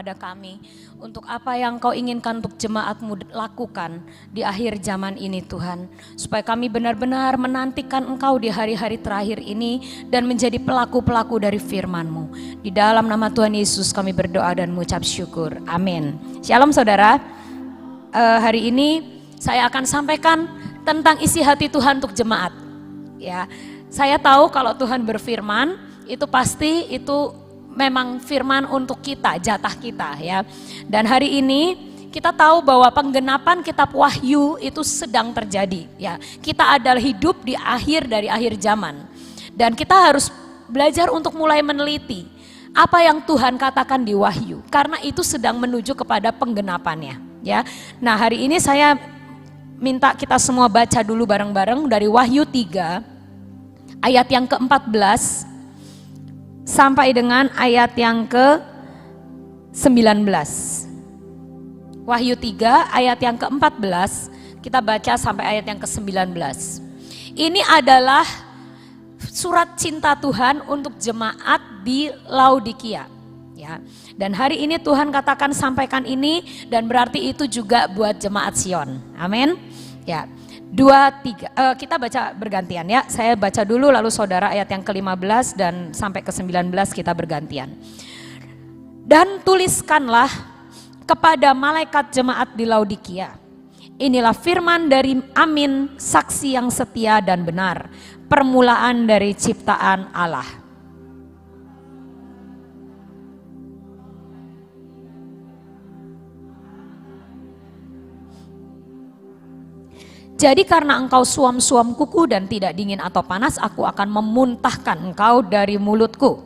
kepada kami untuk apa yang Kau inginkan untuk jemaat-Mu lakukan di akhir zaman ini Tuhan. Supaya kami benar-benar menantikan Engkau di hari-hari terakhir ini dan menjadi pelaku-pelaku dari firman-Mu. Di dalam nama Tuhan Yesus kami berdoa dan mengucap syukur. Amin. Shalom saudara. Hari ini saya akan sampaikan tentang isi hati Tuhan untuk jemaat. Ya, saya tahu kalau Tuhan berfirman itu pasti itu memang firman untuk kita, jatah kita ya. Dan hari ini kita tahu bahwa penggenapan kitab Wahyu itu sedang terjadi ya. Kita adalah hidup di akhir dari akhir zaman. Dan kita harus belajar untuk mulai meneliti apa yang Tuhan katakan di Wahyu, karena itu sedang menuju kepada penggenapannya ya. Nah, hari ini saya minta kita semua baca dulu bareng-bareng dari Wahyu 3 ayat yang ke-14 sampai dengan ayat yang ke-19. Wahyu 3 ayat yang ke-14 kita baca sampai ayat yang ke-19. Ini adalah surat cinta Tuhan untuk jemaat di Laodikia ya. Dan hari ini Tuhan katakan sampaikan ini, dan berarti itu juga buat jemaat Sion. Amin. Ya. 2, 3, kita baca bergantian ya. Saya baca dulu lalu saudara ayat yang ke-15 dan sampai ke-19 kita bergantian. Dan tuliskanlah kepada malaikat jemaat di Laodikia. Inilah firman dari Amin, saksi yang setia dan benar, permulaan dari ciptaan Allah. Jadi karena engkau suam-suam kuku dan tidak dingin atau panas, aku akan memuntahkan engkau dari mulutku.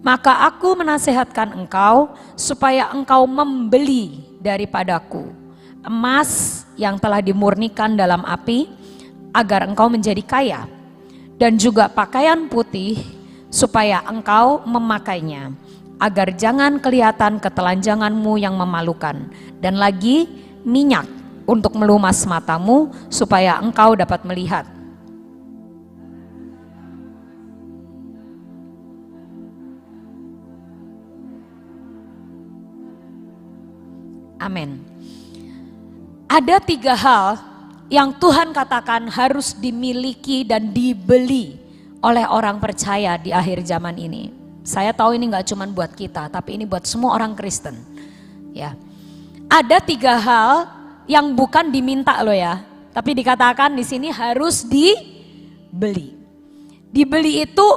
Maka aku menasehatkan engkau supaya engkau membeli daripadaku emas yang telah dimurnikan dalam api, agar engkau menjadi kaya, dan juga pakaian putih supaya engkau memakainya, agar jangan kelihatan ketelanjanganmu yang memalukan, dan lagi minyak untuk melumas matamu supaya engkau dapat melihat. Amin. Ada 3 hal yang Tuhan katakan harus dimiliki dan dibeli oleh orang percaya di akhir zaman ini. Saya tahu ini gak cuma buat kita, tapi ini buat semua orang Kristen. Ya, ada 3 hal yang bukan diminta loh ya, tapi dikatakan di sini harus dibeli. Dibeli itu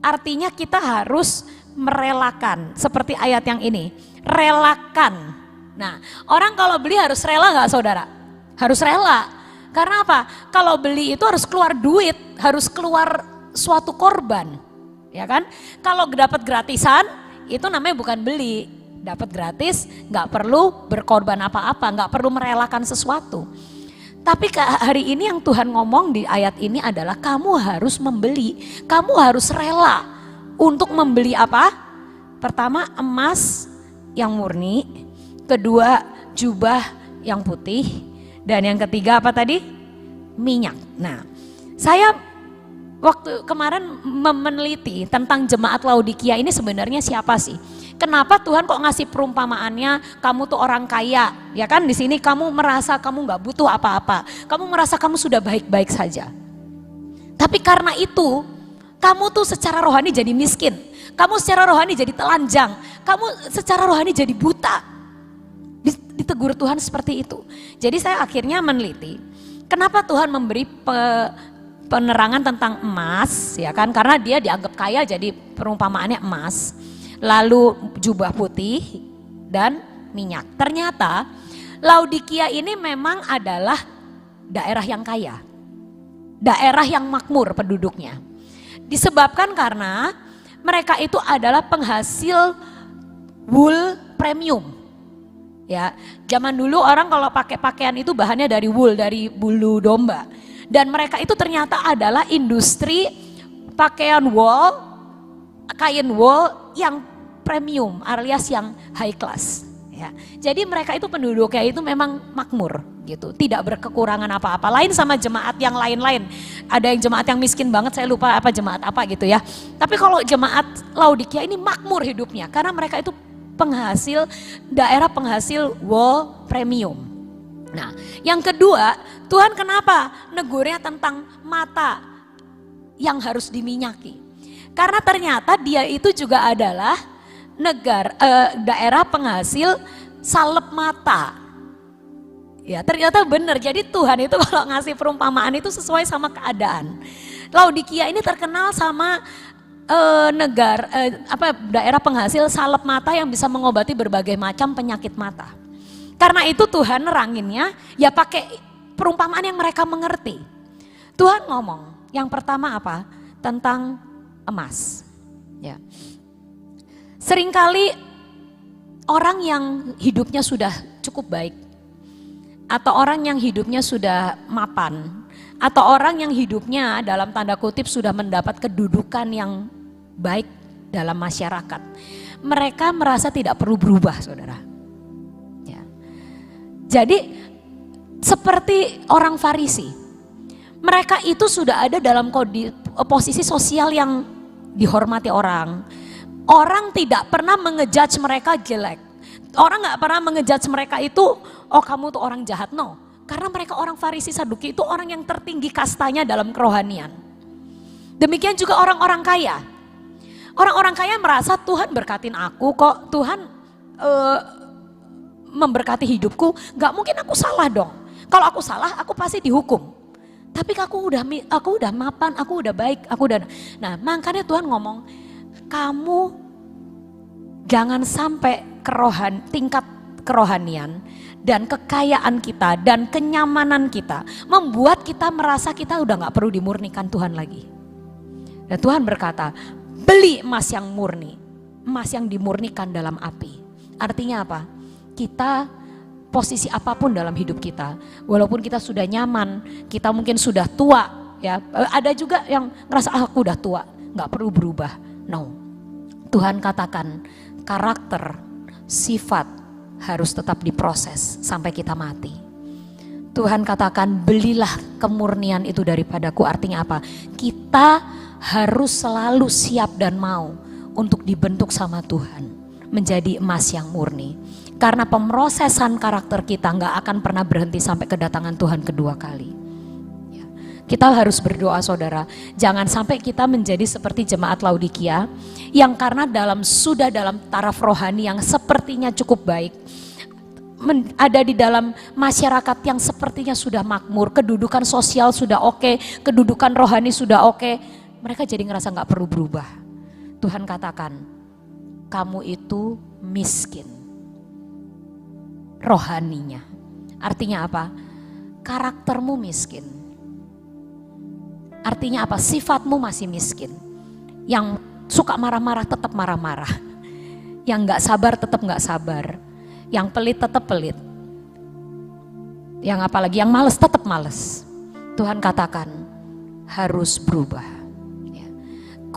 artinya kita harus merelakan, seperti ayat yang ini, relakan. Nah, orang kalau beli harus rela gak saudara? Harus rela. Karena apa? Kalau beli itu harus keluar duit, harus keluar suatu korban. Ya kan? Kalau dapat gratisan, itu namanya bukan beli. Dapat gratis, gak perlu berkorban apa-apa, gak perlu merelakan sesuatu. Tapi hari ini yang Tuhan ngomong di ayat ini adalah kamu harus membeli. Kamu harus rela untuk membeli apa? Pertama, emas yang murni. Kedua, jubah yang putih, dan yang ketiga apa tadi? Minyak. Nah, saya waktu kemarin meneliti tentang jemaat Laodikia ini sebenarnya siapa sih? Kenapa Tuhan kok ngasih perumpamaannya kamu tuh orang kaya, ya kan? Di sini kamu merasa kamu nggak butuh apa-apa, kamu merasa kamu sudah baik-baik saja. Tapi karena itu, kamu tuh secara rohani jadi miskin, kamu secara rohani jadi telanjang, kamu secara rohani jadi buta. Ditegur Tuhan seperti itu. Jadi saya akhirnya meneliti kenapa Tuhan memberi penerangan tentang emas, ya kan? Karena dia dianggap kaya, jadi perumpamaannya emas, lalu jubah putih dan minyak. Ternyata Laodikia ini memang adalah daerah yang kaya, daerah yang makmur penduduknya. Disebabkan karena mereka itu adalah penghasil wool premium. Ya, zaman dulu orang kalau pakai pakaian itu bahannya dari wool, dari bulu domba. Dan mereka itu ternyata adalah industri pakaian wool, kain wool yang premium alias yang high class. Ya. Jadi mereka itu penduduknya itu memang makmur gitu, tidak berkekurangan apa-apa. Lain sama jemaat yang lain-lain. Ada yang jemaat yang miskin banget, saya lupa apa jemaat apa gitu ya. Tapi kalau jemaat Laodikia ini makmur hidupnya karena mereka itu daerah penghasil wool premium. Nah, yang kedua, Tuhan kenapa negurnya tentang mata yang harus diminyaki? Karena ternyata dia itu juga adalah daerah penghasil salep mata. Ya, ternyata benar. Jadi Tuhan itu kalau ngasih perumpamaan itu sesuai sama keadaan. Laodikia ini terkenal sama daerah penghasil salep mata yang bisa mengobati berbagai macam penyakit mata. Karena itu Tuhan neranginnya ya pakai perumpamaan yang mereka mengerti. Tuhan ngomong, yang pertama apa? Tentang emas. Ya. Seringkali orang yang hidupnya sudah cukup baik, atau orang yang hidupnya sudah mapan, atau orang yang hidupnya dalam tanda kutip sudah mendapat kedudukan yang baik dalam masyarakat, mereka merasa tidak perlu berubah, saudara. Ya. Jadi seperti orang Farisi, mereka itu sudah ada dalam posisi sosial yang dihormati orang. Orang tidak pernah mengejudge mereka jelek. Orang gak pernah mengejudge mereka itu, oh kamu tuh orang jahat, no. Karena mereka orang Farisi Saduki itu orang yang tertinggi kastanya dalam kerohanian. Demikian juga orang-orang kaya. Orang-orang kaya merasa Tuhan berkatin aku kok, Tuhan memberkati hidupku, gak mungkin aku salah dong. Kalau aku salah, aku pasti dihukum. Tapi aku udah mapan, aku udah baik, Nah, makanya Tuhan ngomong, kamu jangan sampai tingkat kerohanian dan kekayaan kita dan kenyamanan kita membuat kita merasa kita udah gak perlu dimurnikan Tuhan lagi. Dan Tuhan berkata, beli emas yang murni, emas yang dimurnikan dalam api. Artinya apa? Kita posisi apapun dalam hidup kita, walaupun kita sudah nyaman, kita mungkin sudah tua, ya. Ada juga yang ngerasa aku udah tua, gak perlu berubah. No, Tuhan katakan karakter, sifat harus tetap diproses sampai kita mati. Tuhan katakan belilah kemurnian itu daripadaku, artinya apa? Kita harus selalu siap dan mau untuk dibentuk sama Tuhan menjadi emas yang murni. Karena pemrosesan karakter kita gak akan pernah berhenti sampai kedatangan Tuhan kedua kali. Kita harus berdoa, saudara, jangan sampai kita menjadi seperti jemaat Laodikia yang karena dalam taraf rohani yang sepertinya cukup baik, ada di dalam masyarakat yang sepertinya sudah makmur, kedudukan sosial sudah oke, kedudukan rohani sudah oke, mereka jadi ngerasa gak perlu berubah. Tuhan katakan, kamu itu miskin rohaninya. Artinya apa? Karaktermu miskin. Artinya apa? Sifatmu masih miskin. Yang suka marah-marah tetap marah-marah. Yang gak sabar tetap gak sabar. Yang pelit tetap pelit. Yang apalagi yang males tetap males. Tuhan katakan harus berubah. Ya.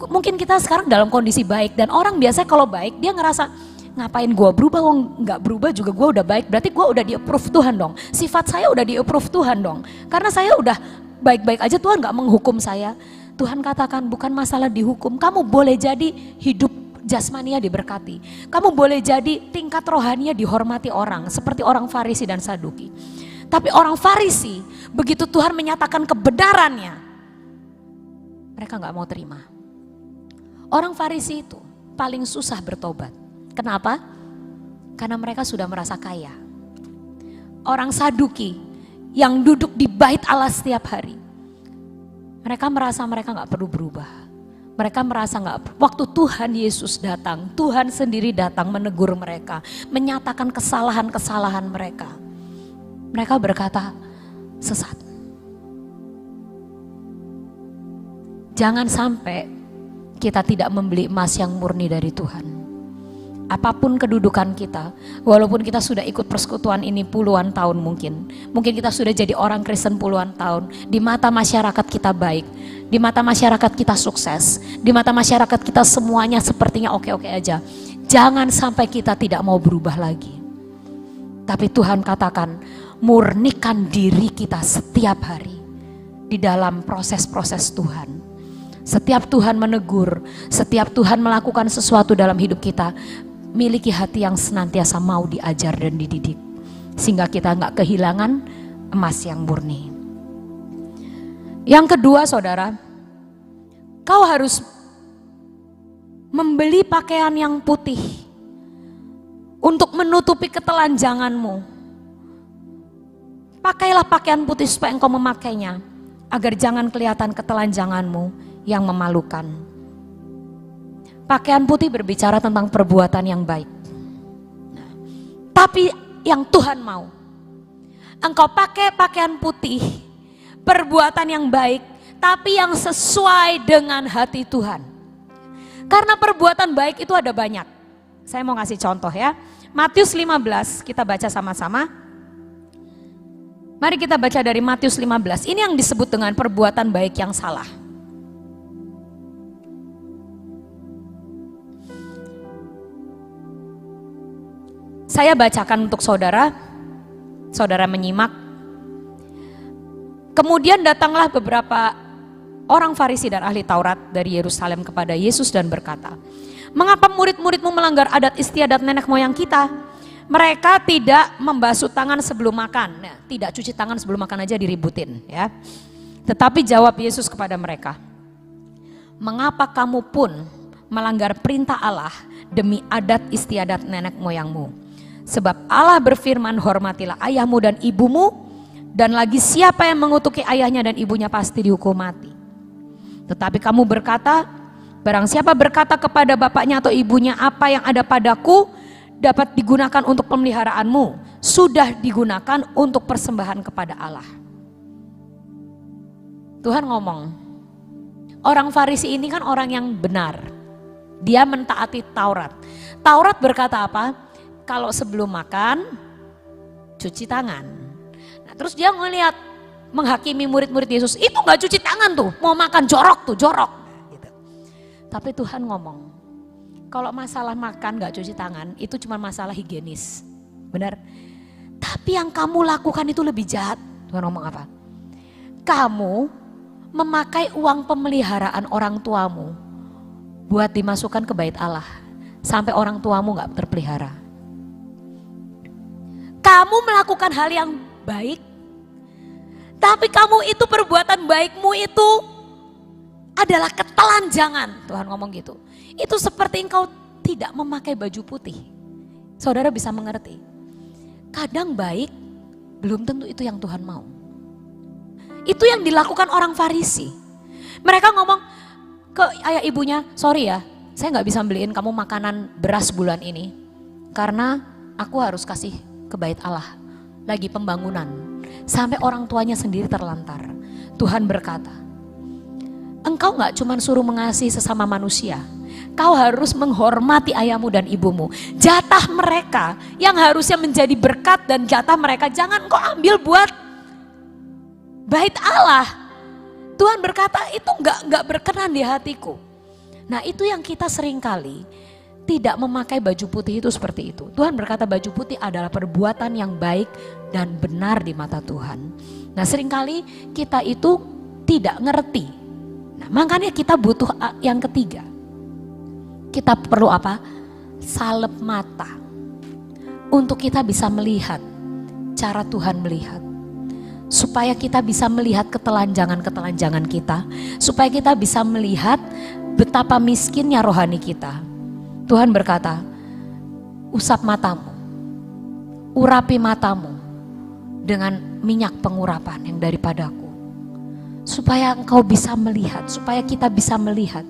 Mungkin kita sekarang dalam kondisi baik. Dan orang biasanya kalau baik dia ngerasa ngapain gue berubah, gak berubah juga gue udah baik. Berarti gue udah di-approve Tuhan dong. Sifat saya udah di-approve Tuhan dong. Karena saya udah baik-baik aja, Tuhan gak menghukum saya. Tuhan katakan bukan masalah dihukum. Kamu boleh jadi hidup jasmania diberkati. Kamu boleh jadi tingkat rohaninya dihormati orang. Seperti orang Farisi dan Saduki. Tapi orang Farisi begitu Tuhan menyatakan kebenarannya, mereka gak mau terima. Orang Farisi itu paling susah bertobat. Kenapa? Karena mereka sudah merasa kaya. Orang Saduki yang duduk di bait Allah setiap hari, mereka merasa mereka gak perlu berubah. Mereka merasa waktu Tuhan Yesus datang, Tuhan sendiri datang menegur mereka, menyatakan kesalahan-kesalahan mereka. Mereka berkata, sesat. Jangan sampai kita tidak membeli emas yang murni dari Tuhan. Apapun kedudukan kita, walaupun kita sudah ikut persekutuan ini puluhan tahun mungkin kita sudah jadi orang Kristen puluhan tahun, di mata masyarakat kita baik, di mata masyarakat kita sukses, di mata masyarakat kita semuanya sepertinya oke-oke aja. jangan sampai kita tidak mau berubah lagi. Tapi Tuhan katakan, murnikan diri kita setiap hari di dalam proses-proses Tuhan. Setiap Tuhan menegur, setiap Tuhan melakukan sesuatu dalam hidup kita, miliki hati yang senantiasa mau diajar dan dididik. Sehingga kita gak kehilangan emas yang murni. Yang kedua saudara, kau harus membeli pakaian yang putih untuk menutupi ketelanjanganmu. Pakailah pakaian putih supaya engkau memakainya, agar jangan kelihatan ketelanjanganmu yang memalukan. Pakaian putih berbicara tentang perbuatan yang baik. Tapi yang Tuhan mau, engkau pakai pakaian putih, perbuatan yang baik, tapi yang sesuai dengan hati Tuhan. Karena perbuatan baik itu ada banyak. Saya mau ngasih contoh ya. Matius 15, kita baca sama-sama. Mari kita baca dari Matius 15. Ini yang disebut dengan perbuatan baik yang salah. Saya bacakan untuk saudara. Saudara menyimak. Kemudian datanglah beberapa orang Farisi dan ahli Taurat dari Yerusalem kepada Yesus dan berkata, "Mengapa murid-muridmu melanggar adat istiadat nenek moyang kita? Mereka tidak membasuh tangan sebelum makan." Nah, tidak cuci tangan sebelum makan aja diributin ya. Tetapi jawab Yesus kepada mereka, "Mengapa kamu pun melanggar perintah Allah demi adat istiadat nenek moyangmu? Sebab Allah berfirman, hormatilah ayahmu dan ibumu, dan lagi siapa yang mengutuki ayahnya dan ibunya pasti dihukum mati. Tetapi kamu berkata, barang siapa berkata kepada bapaknya atau ibunya, apa yang ada padaku dapat digunakan untuk pemeliharaanmu, sudah digunakan untuk persembahan kepada Allah." Tuhan ngomong, orang Farisi ini kan orang yang benar. Dia mentaati Taurat. Taurat berkata apa? Kalau sebelum makan, cuci tangan. Nah, terus dia ngelihat, menghakimi murid-murid Yesus, itu gak cuci tangan tuh, mau makan jorok tuh, jorok. Gitu. Tapi Tuhan ngomong, kalau masalah makan gak cuci tangan, itu cuma masalah higienis. Benar? Tapi yang kamu lakukan itu lebih jahat. Tuhan ngomong apa? Kamu memakai uang pemeliharaan orang tuamu buat dimasukkan ke bait Allah, sampai orang tuamu gak terpelihara. Kamu melakukan hal yang baik, tapi kamu itu perbuatan baikmu itu adalah ketelanjangan. Tuhan ngomong gitu. Itu seperti engkau tidak memakai baju putih. Saudara bisa mengerti. Kadang baik, belum tentu itu yang Tuhan mau. Itu yang dilakukan orang Farisi. Mereka ngomong ke ayah ibunya, sorry ya, saya gak bisa beliin kamu makanan beras bulan ini. Karena aku harus kasih ke bait Allah. Lagi pembangunan. Sampai orang tuanya sendiri terlantar. Tuhan berkata, engkau gak cuma suruh mengasihi sesama manusia, kau harus menghormati ayahmu dan ibumu. Jatah mereka yang harusnya menjadi berkat dan jatah mereka jangan kau ambil buat bait Allah. Tuhan berkata itu gak berkenan di hatiku. Nah itu yang kita seringkali tidak memakai baju putih itu seperti itu. Tuhan berkata baju putih adalah perbuatan yang baik dan benar di mata Tuhan. Nah seringkali kita itu tidak ngerti. Nah makanya kita butuh yang ketiga. Kita perlu apa? Salep mata. Untuk kita bisa melihat cara Tuhan melihat. Supaya kita bisa melihat ketelanjangan-ketelanjangan kita. Supaya kita bisa melihat betapa miskinnya rohani kita. Tuhan berkata, usap matamu, urapi matamu dengan minyak pengurapan yang daripadaku. Supaya engkau bisa melihat, supaya kita bisa melihat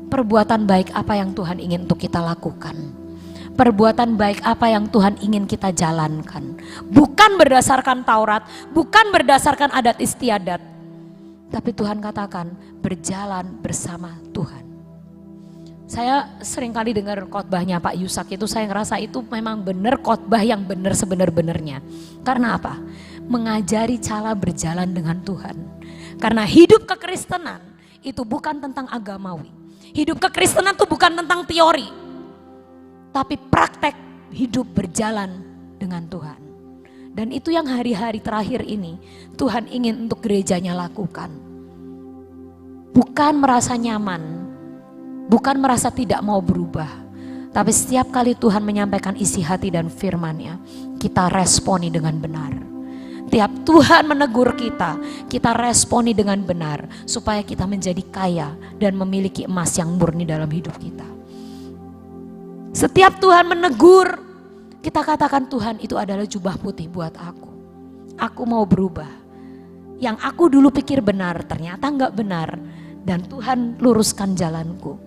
perbuatan baik apa yang Tuhan ingin untuk kita lakukan. Perbuatan baik apa yang Tuhan ingin kita jalankan. Bukan berdasarkan Taurat, bukan berdasarkan adat istiadat. Tapi Tuhan katakan berjalan bersama Tuhan. Saya sering kali dengar khotbahnya Pak Yusak itu, saya ngerasa itu memang benar khotbah yang benar sebenar-benarnya. Karena apa? Mengajari cara berjalan dengan Tuhan. Karena hidup kekristenan itu bukan tentang agamawi. Hidup kekristenan itu bukan tentang teori. tapi praktek hidup berjalan dengan Tuhan. Dan itu yang hari-hari terakhir ini Tuhan ingin untuk gerejanya lakukan. Bukan merasa nyaman, bukan merasa tidak mau berubah, tapi setiap kali Tuhan menyampaikan isi hati dan firman-Nya, kita responi dengan benar. Tiap Tuhan menegur kita, kita responi dengan benar supaya kita menjadi kaya dan memiliki emas yang murni dalam hidup kita. Setiap Tuhan menegur, kita katakan, Tuhan, itu adalah jubah putih buat aku. Aku mau berubah. Yang aku dulu pikir benar ternyata enggak benar, dan Tuhan luruskan jalanku.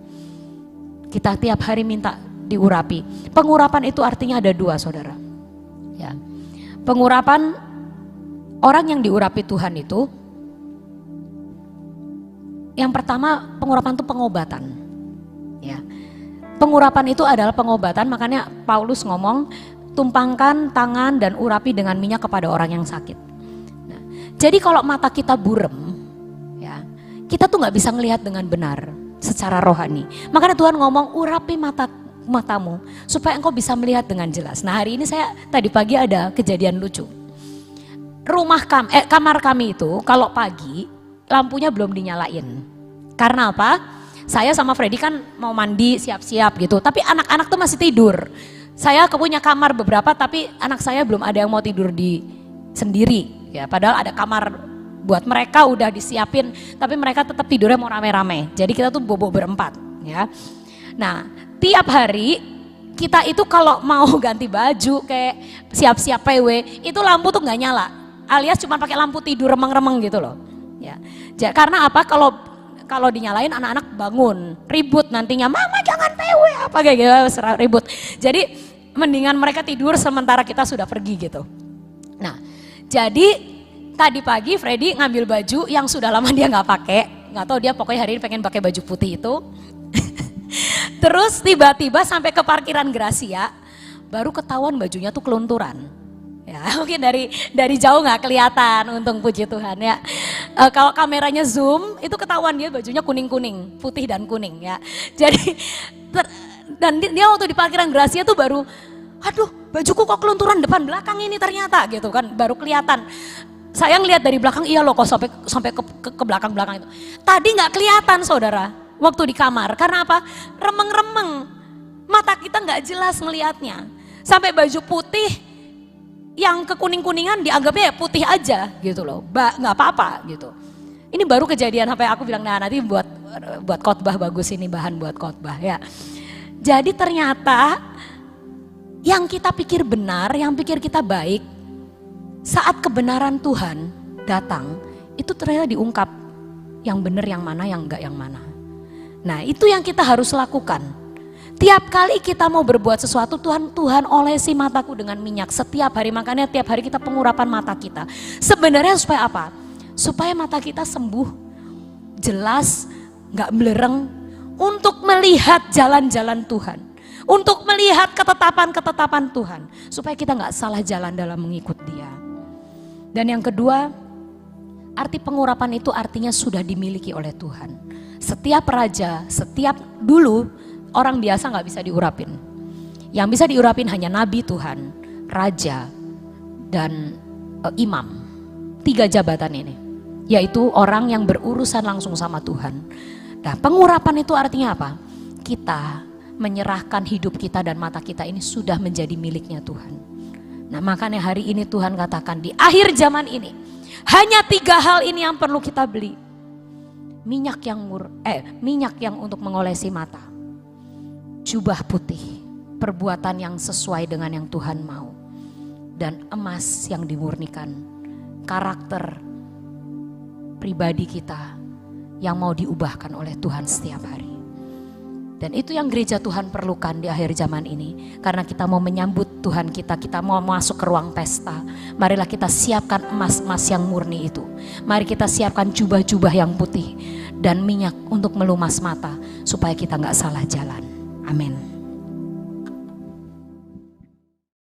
Kita tiap hari minta diurapi. Pengurapan itu artinya ada dua, saudara. Ya. Pengurapan, orang yang diurapi Tuhan itu, yang pertama pengurapan itu pengobatan. Ya. Pengurapan itu adalah pengobatan, makanya Paulus ngomong, tumpangkan tangan dan urapi dengan minyak kepada orang yang sakit. Nah, jadi kalau mata kita burem, ya, kita tuh nggak bisa ngelihat dengan benar secara rohani. Makanya Tuhan ngomong, urapi matamu supaya engkau bisa melihat dengan jelas. Nah, hari ini saya tadi pagi ada kejadian lucu. Kamar kami itu kalau pagi lampunya belum dinyalain. Karena apa? Saya sama Freddy kan mau mandi siap-siap gitu, tapi anak-anak tuh masih tidur. Saya punya kamar beberapa, tapi anak saya belum ada yang mau tidur di sendiri. Ya, padahal ada kamar buat mereka udah disiapin, tapi mereka tetap tidurnya mau rame-rame. Jadi kita tuh bobo berempat. Ya. Nah, tiap hari kita itu kalau mau ganti baju kayak siap-siap PW, itu lampu tuh nggak nyala. Alias cuma pakai lampu tidur remeng-remeng gitu loh. Ya. Karena apa? Kalau dinyalain anak-anak bangun, ribut nantinya, mama jangan PW apa kayak gitu, ribut. Jadi mendingan mereka tidur sementara kita sudah pergi gitu. Nah, jadi tadi pagi Freddy ngambil baju yang sudah lama dia nggak pakai, nggak tahu dia pokoknya hari ini pengen pakai baju putih itu. Terus tiba-tiba sampai ke parkiran Gracia, baru ketahuan bajunya tuh kelunturan. Ya, mungkin dari jauh nggak kelihatan, untung puji Tuhan ya. Kalau kameranya zoom itu ketahuan dia bajunya kuning-kuning, putih dan kuning ya. Jadi dan dia waktu di parkiran Gracia tuh baru, aduh bajuku kok kelunturan depan belakang ini ternyata gitu kan, baru kelihatan. Saya ngelihat dari belakang, iya loh kok sampai ke belakang-belakang itu. Tadi nggak kelihatan saudara waktu di kamar, karena apa? Remeng-remeng, mata kita nggak jelas ngelihatnya. Sampai baju putih yang kekuning-kuningan dianggapnya ya putih aja gitu loh, nggak apa-apa gitu. Ini baru kejadian sampai aku bilang, nah nanti buat khotbah bagus ini, bahan buat khotbah ya. Jadi ternyata yang kita pikir benar, yang pikir kita baik, saat kebenaran Tuhan datang, itu ternyata diungkap yang benar yang mana, yang enggak yang mana. Nah itu yang kita harus lakukan. Tiap kali kita mau berbuat sesuatu, Tuhan olesi mataku dengan minyak setiap hari. Makanya tiap hari kita pengurapan mata kita. Sebenarnya supaya apa? Supaya mata kita sembuh, jelas, gak melereng, untuk melihat jalan-jalan Tuhan. Untuk melihat ketetapan-ketetapan Tuhan. Supaya kita gak salah jalan dalam mengikut Dia. Dan yang kedua, arti pengurapan itu artinya sudah dimiliki oleh Tuhan. Setiap raja, dulu orang biasa gak bisa diurapin. Yang bisa diurapin hanya nabi Tuhan, raja, dan imam. 3 jabatan ini. Yaitu orang yang berurusan langsung sama Tuhan. Nah pengurapan itu artinya apa? Kita menyerahkan hidup kita dan mata kita ini sudah menjadi miliknya Tuhan. Nah makanya hari ini Tuhan katakan di akhir zaman ini, hanya 3 hal ini yang perlu kita beli. Minyak yang untuk mengolesi mata. Jubah putih, perbuatan yang sesuai dengan yang Tuhan mau. Dan emas yang dimurnikan, karakter pribadi kita yang mau diubahkan oleh Tuhan setiap hari. Dan itu yang gereja Tuhan perlukan di akhir zaman ini. Karena kita mau menyambut Tuhan kita mau masuk ke ruang pesta. Marilah kita siapkan emas-emas yang murni itu. Mari kita siapkan jubah-jubah yang putih dan minyak untuk melumas mata supaya kita gak salah jalan. Amin.